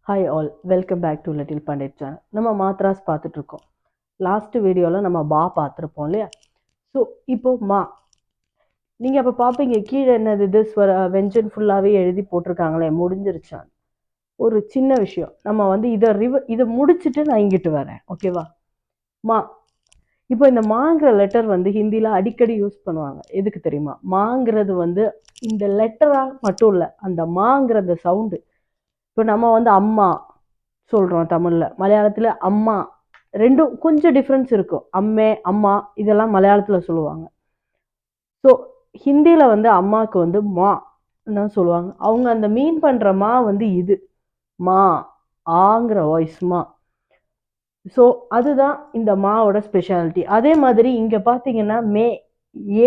Hi all, welcome back to little Pandit channel. நம்ம மாத்ராஸ் பார்த்துட்ருக்கோம். Last வீடியோவில் நம்ம பா பார்த்துருப்போம் இல்லையா? ஸோ இப்போது மா நீங்கள் அப்போ பார்ப்பீங்க கீழே என்னது இது வெஞ்சன் ஃபுல்லாகவே எழுதி போட்டிருக்காங்களே முடிஞ்சிருச்சான். ஒரு சின்ன விஷயம், நம்ம வந்து இதை முடிச்சுட்டு நான் இங்கிட்டு வரேன், ஓகேவா? மா இப்போ இந்த மாங்கிற லெட்டர் வந்து ஹிந்தியில் அடிக்கடி யூஸ் பண்ணுவாங்க. எதுக்கு தெரியுமா? மாங்கிறது வந்து இந்த லெட்டராக மட்டும் இல்லை, அந்த மாங்கிற அந்த சவுண்டு. இப்போ நம்ம வந்து அம்மா சொல்கிறோம் தமிழில், மலையாளத்தில் அம்மா, ரெண்டும் கொஞ்சம் டிஃப்ரென்ஸ் இருக்கும். அம்மே அம்மா இதெல்லாம் மலையாளத்தில் சொல்லுவாங்க. ஸோ ஹிந்தியில் வந்து அம்மாவுக்கு வந்து மா தான் சொல்லுவாங்க. அவங்க அந்த மீன் பண்ணுற மா வந்து இது மா ஆங்கிற வாய்ஸ் மா. ஸோ அதுதான் இந்த மாவோட ஸ்பெஷாலிட்டி. அதே மாதிரி இங்கே பார்த்தீங்கன்னா மே,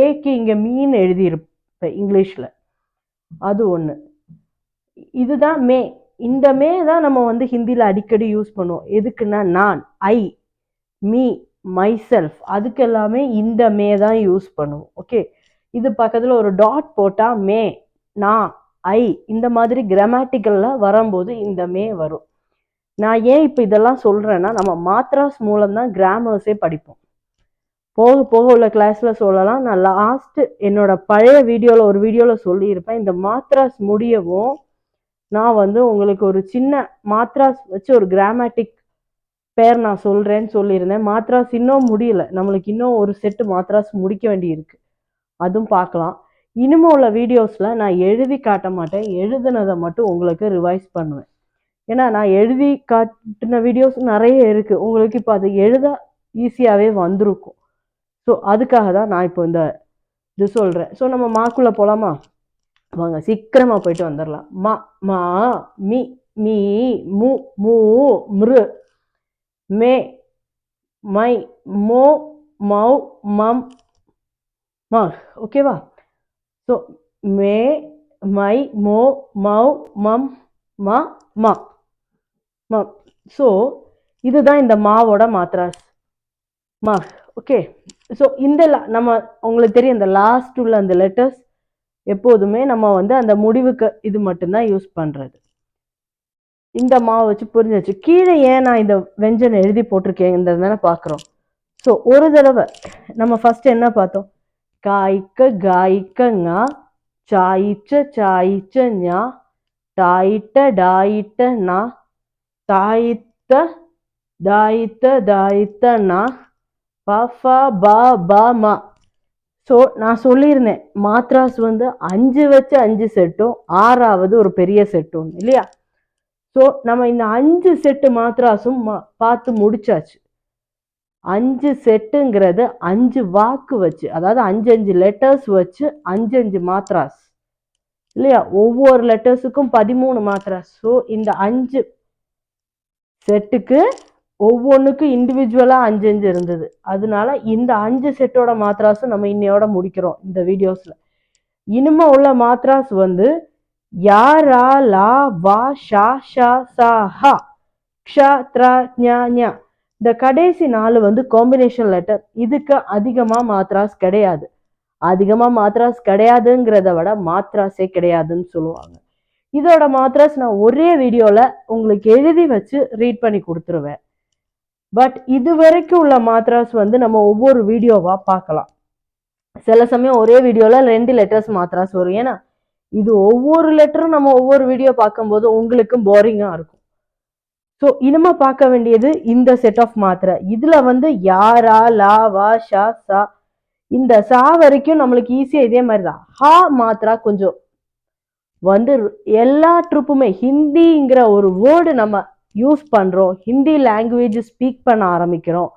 ஏக்கு இங்கே மீன் எழுதியிருப்பேன் இங்கிலீஷில், அது ஒன்று. இதுதான் மே. இந்த மே தான் நம்ம வந்து ஹிந்தியில் அடிக்கடி யூஸ் பண்ணுவோம். எதுக்குன்னா நான், ஐ, மீ, மை செல்ஃப், அதுக்கு எல்லாமே இந்த மே தான் யூஸ் பண்ணுவோம். ஓகே, இது பக்கத்தில் ஒரு டாட் போட்டால் மே, நான், ஐ, இந்த மாதிரி கிராமட்டிக்கலில் வரும்போது இந்த மே வரும். நான் ஏன் இப்போ இதெல்லாம் சொல்கிறேன்னா, நம்ம மாத்ராஸ் மூலம்தான் கிராமர்ஸே படிப்போம். போக போக உள்ள கிளாஸில் சொல்லலாம். நான் லாஸ்ட்டு என்னோட பழைய வீடியோவில் ஒரு வீடியோவில் சொல்லியிருப்பேன். இந்த மாத்ராஸ் முடியவும் நான் வந்து உங்களுக்கு ஒரு சின்ன மாத்ராஸ் வச்சு ஒரு கிராமட்டிக் பேர் நான் சொல்கிறேன்னு சொல்லியிருந்தேன். மாத்ராஸ் இன்னும் முடியல, நம்மளுக்கு இன்னும் ஒரு செட்டு மாத்ராஸ் முடிக்க வேண்டி இருக்கு, அதுவும் பார்க்கலாம். இனிமே உள்ள வீடியோஸில் நான் எழுதி காட்ட மாட்டேன், எழுதுனதை மட்டும் உங்களுக்கு ரிவைஸ் பண்ணுவேன். ஏன்னா நான் எழுதி காட்டின வீடியோஸ் நிறைய இருக்குது, உங்களுக்கு இப்போ அது எழுத ஈஸியாகவே வந்திருக்கும். ஸோ அதுக்காக தான் நான் இப்போ இது சொல்கிறேன். ஸோ நம்ம மாக்குள்ளே போகலாமா? வாங்க சீக்கிரமாக போயிட்டு வந்துடலாம். மா, மா, மீ, மீ, மு, மூ, மிரு, மே, மை, மோ, மௌ, மம், மா. ஓகேவா? ஸோ மே, மை, மோ, மௌ, மம், மா, மா, மா. ஸோ இதுதான் இந்த மாவோட மாத்ராஸ் மா. ஓகே, ஸோ இந்த நம்ம உங்களுக்கு தெரியும், இந்த லாஸ்ட் உள்ள அந்த லெட்டர்ஸ் எப்போதுமே நம்ம வந்து அந்த முடிவுக்கு இது மட்டும்தான் யூஸ் பண்ணுறது. இந்த மாவை வச்சு புரிஞ்சிச்சு. கீழே ஏன் நான் இந்த வெஞ்சனை எழுதி போட்டிருக்கேங்கிறதானே பார்க்குறோம். ஸோ ஒரு தடவை நம்ம ஃபர்ஸ்ட் என்ன பார்த்தோம்? காய்க்க காய்க்கங்கா, சாயிச்ச சாயிச்ச ஞா, டாயிட்ட டாயிட்ட நா, தாயித்த தாயித்த தாயித்த நா, பா பா பா மா. ஸோ நான் சொல்லியிருந்தேன் மாத்ராஸ் வந்து 5 வச்சு 5 செட்டும் 6ஆவது ஒரு பெரிய செட்டும் இல்லையா? ஸோ நம்ம இந்த 5 செட்டு மாத்ராஸும் பார்த்து முடிச்சாச்சு. 5 செட்டுங்கிறது 5 வாக்கு வச்சு, அதாவது 5 லெட்டர்ஸ் வச்சு 5 மாத்ராஸ் இல்லையா? ஒவ்வொரு லெட்டர்ஸுக்கும் 13 மாத்ராஸ். ஸோ இந்த 5 செட்டுக்கு ஒவ்வொன்றுக்கும் இண்டிவிஜுவலாக 5 இருந்தது. அதனால இந்த 5 செட்டோட மாத்ராஸும் நம்ம இன்னையோட முடிக்கிறோம் இந்த வீடியோஸில். இனிமே உள்ள மாத்ராஸ் வந்து யா, ரா, லா, வா, ஷா, ஷா, சா, ஹா, க்ஷா, த்ரா, ஞா, ஞா. இந்த கடைசி 4 வந்து காம்பினேஷன் லெட்டர். இதுக்கு அதிகமாக மாத்ராஸ் கிடையாது. அதிகமாக மாத்ராஸ் கிடையாதுங்கிறத விட மாத்ராஸே கிடையாதுன்னு சொல்லுவாங்க. இதோட மாத்ராஸ் நான் ஒரே வீடியோவில் உங்களுக்கு எழுதி வச்சு ரீட் பண்ணி கொடுத்துருவேன். பட் இது வரைக்கும் உள்ள மாத்ராஸ் வந்து நம்ம ஒவ்வொரு வீடியோவாக பார்க்கலாம். சில சமயம் ஒரே வீடியோவில் 2 லெட்டர்ஸ் மாத்ராஸ் வரும். ஏன்னா இது ஒவ்வொரு லெட்டரும் நம்ம ஒவ்வொரு வீடியோ பார்க்கும்போது உங்களுக்கும் போரிங்காக இருக்கும். ஸோ இனிமே பார்க்க வேண்டியது இந்த செட் ஆஃப் மாத்திரை. இதில் வந்து யாரா, லா, வா, ஷா, சா, இந்த சா வரைக்கும் நம்மளுக்கு ஈஸியாக இதே மாதிரி தான். ஹா மாத்திரா கொஞ்சம் வந்து எல்லா ட்ரிப்புமே ஹிந்திங்கிற ஒரு வேர்டு நம்ம யூஸ் பண்ணுறோம், ஹிந்தி லாங்குவேஜ் ஸ்பீக் பண்ண ஆரம்பிக்கிறோம்,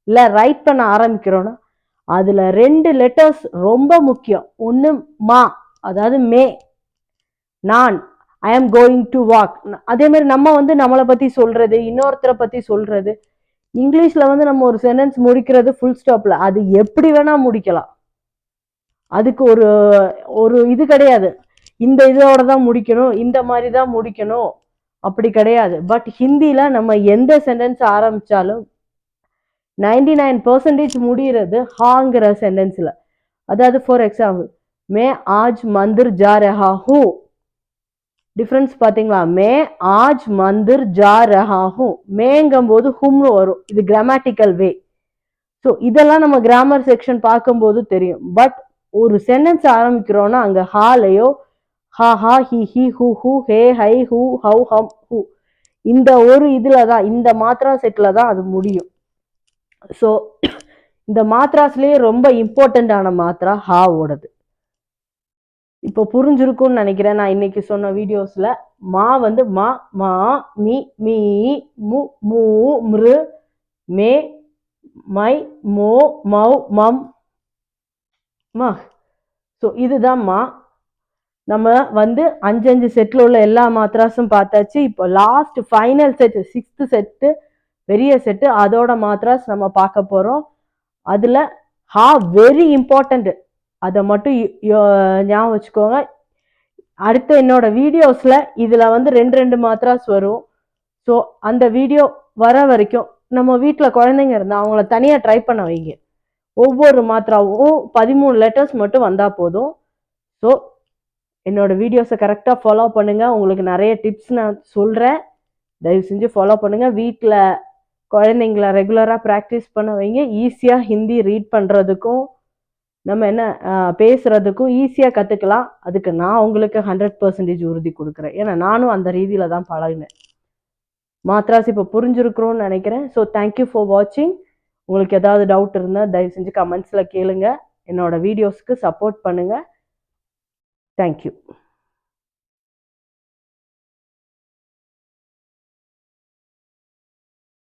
இல்லை ரைட் பண்ண ஆரம்பிக்கிறோன்னா அதில் 2 லெட்டர்ஸ் ரொம்ப முக்கியம். ஒன்று மா, அதாவது மே, நான், ஐ ஆம் கோயிங் டு வாக். அதே மாதிரி நம்ம வந்து நம்மளை பற்றி சொல்கிறது, இன்னொருத்தரை பற்றி சொல்கிறது. இங்கிலீஷில் வந்து நம்ம ஒரு சென்டென்ஸ் முடிக்கிறது ஃபுல் ஸ்டாப்பில், அது எப்படி வேணால் முடிக்கலாம். அதுக்கு ஒரு ஒரு இது கிடையாது, இந்த இதோட தான் முடிக்கணும், இந்த மாதிரி தான் முடிக்கணும், அப்படி கிடையாது. பட் ஹிந்தியில் நம்ம எந்த சென்டென்ஸ் ஆரம்பித்தாலும் 99% முடிகிறது ஹாங்கிற சென்டென்ஸில். அதாவது ஃபார் எக்ஸாம்பிள், மே ஆஜ் மந்திர் ஜா ரஹா ஹூ, டிஃப்ரென்ஸ் பார்த்தீங்களா? மே ஆஜ் மந்திர் ஜா ரஹா ஹூ. மேங்கும் போது ஹும்னு வரும். இது கிராமட்டிக்கல் வே. ஸோ இதெல்லாம் நம்ம கிராமர் செக்ஷன் பார்க்கும்போது தெரியும். பட் ஒரு சென்டென்ஸ் ஆரம்பிக்கிறோம்னா அங்கே ஹாலையோ ஹா ஹா ஹி ஹி ஹூ ஹூ ஹே ஹை ஹூ ஹவ் ஹம் ஹூ இந்த ஒரு இதில் தான், இந்த மாத்ரா செட்டில் தான் அது முடியும். ஸோ இந்த மாத்ராஸ்லேயே ரொம்ப இம்பார்ட்டண்ட்டான மாத்ரா ஹா ஓடுது. இப்போ புரிஞ்சிருக்கும்னு நினைக்கிறேன். நான் இன்னைக்கு சொன்ன வீடியோஸில் மா வந்து மா மா மீ மீ மு மூ மிரு மே மை மோ மௌ மம் மா. ஸோ இதுதான் மா. நம்ம வந்து 5 செட்டில் உள்ள எல்லா மாத்ராஸும் பார்த்தாச்சு. இப்போ last final set 6th set பெரிய செட்டு, அதோட மாத்ராஸ் நம்ம பார்க்க போகிறோம். அதில் ஹா வெரி இம்பார்ட்டண்ட், அதை மட்டும் ஞாபகம் வச்சுக்கோங்க. அடுத்த என்னோட வீடியோஸில் இதில் வந்து 2 மாத்ராஸ் வரும். ஸோ அந்த வீடியோ வர வரைக்கும் நம்ம வீட்டில் குழந்தைங்க இருந்தால் அவங்கள தனியாக ட்ரை பண்ண வைங்க. ஒவ்வொரு மாத்ராவும் 13 லெட்டர்ஸ் மட்டும் வந்தால் போதும். ஸோ என்னோட வீடியோஸை கரெக்டாக ஃபாலோ பண்ணுங்கள். உங்களுக்கு நிறைய டிப்ஸ் நான் சொல்கிறேன், தயவு செஞ்சு ஃபாலோ பண்ணுங்கள். வீட்டில் குழந்தைங்கள ரெகுலராக ப்ராக்டிஸ் பண்ண வைங்க. ஈஸியாக ஹிந்தி ரீட் பண்ணுறதுக்கும் நம்ம என்ன பேசுகிறதுக்கும் ஈஸியாக கற்றுக்கலாம். அதுக்கு நான் உங்களுக்கு 100% உறுதி கொடுக்குறேன். ஏன்னா நானும் அந்த ரீதியில் தான் பழகினேன். மாத்ராஸ் இப்போ புரிஞ்சிருக்கிறோன்னு நினைக்கிறேன். ஸோ தேங்க்யூ ஃபார் வாட்சிங். உங்களுக்கு ஏதாவது டவுட் இருந்தால் தயவு செஞ்சு கமெண்ட்ஸில் கேளுங்க. என்னோட வீடியோஸ்க்கு சப்போர்ட் பண்ணுங்கள். தேங்க்யூ.